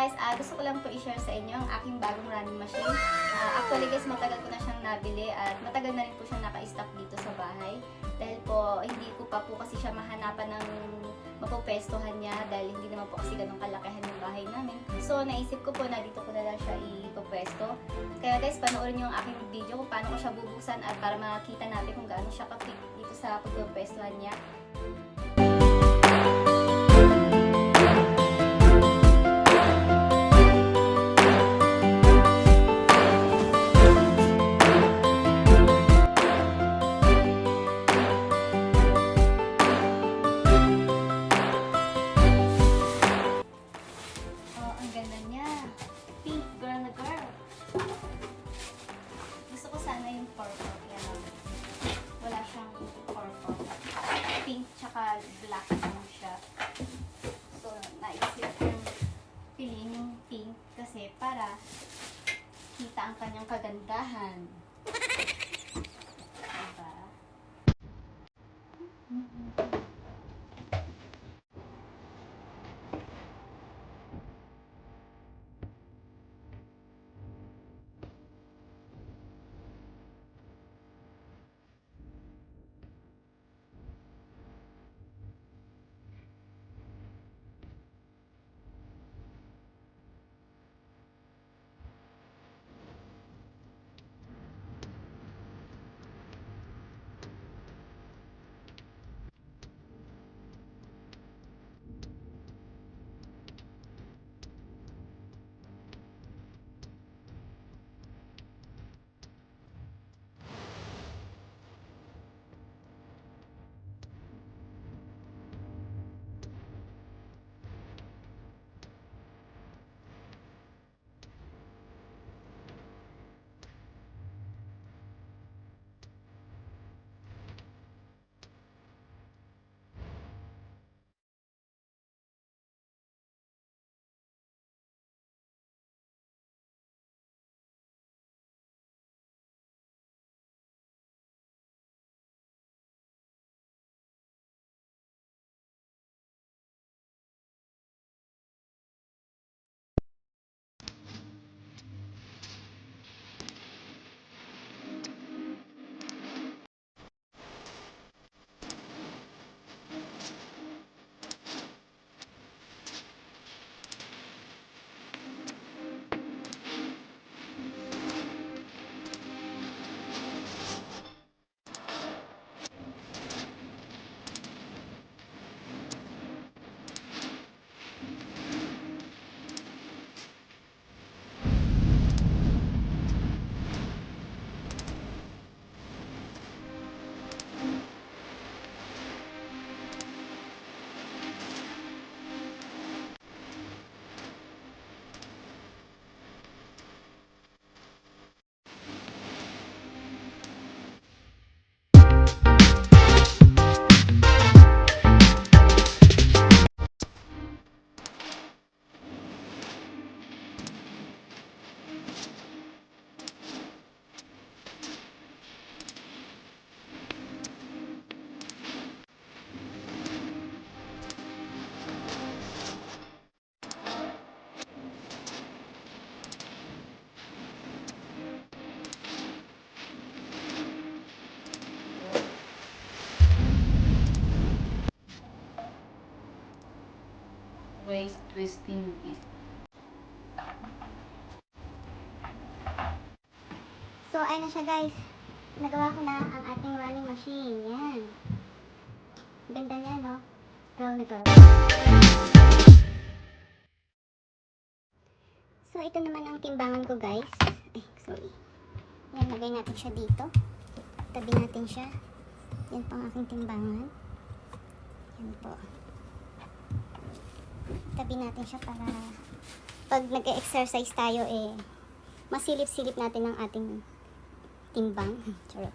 guys, gusto ko lang po i-share sa inyo ang aking bagong running machine. Actually guys, matagal ko na siyang nabili at matagal na rin po siyang naka-stock dito sa bahay. Dahil po, hindi ko pa po kasi siya mahanapan ng mapupwestuhan niya dahil hindi naman po kasi ganun kalakihan yung bahay namin. So, naisip ko po na dito ko na lang siya ipupwesto. Kaya guys, panoorin niyo ang aking video kung paano ko siya bubuksan at para makita natin kung gaano siya ka-quick dito sa pagpupwestuhan niya. Gusto ko sana yung purple, kaya wala siyang purple. Pink tsaka black lang siya. So, naisip kong piliin yung pink kasi para kita ang kanyang kagandahan. Diba? Waist twisting it. So, ayun na siya guys. Nagawa ko na ang ating running machine. Yan. Ganda niya, no? Brown na brown. So, ito naman ang timbangan ko guys. Ay, sorry. Yan, lagay natin siya dito. Tabi natin siya. Yan po ang aking timbangan. Yan po. Tabi natin siya para pag nag-exercise tayo masilip-silip natin ang ating timbang. Charot.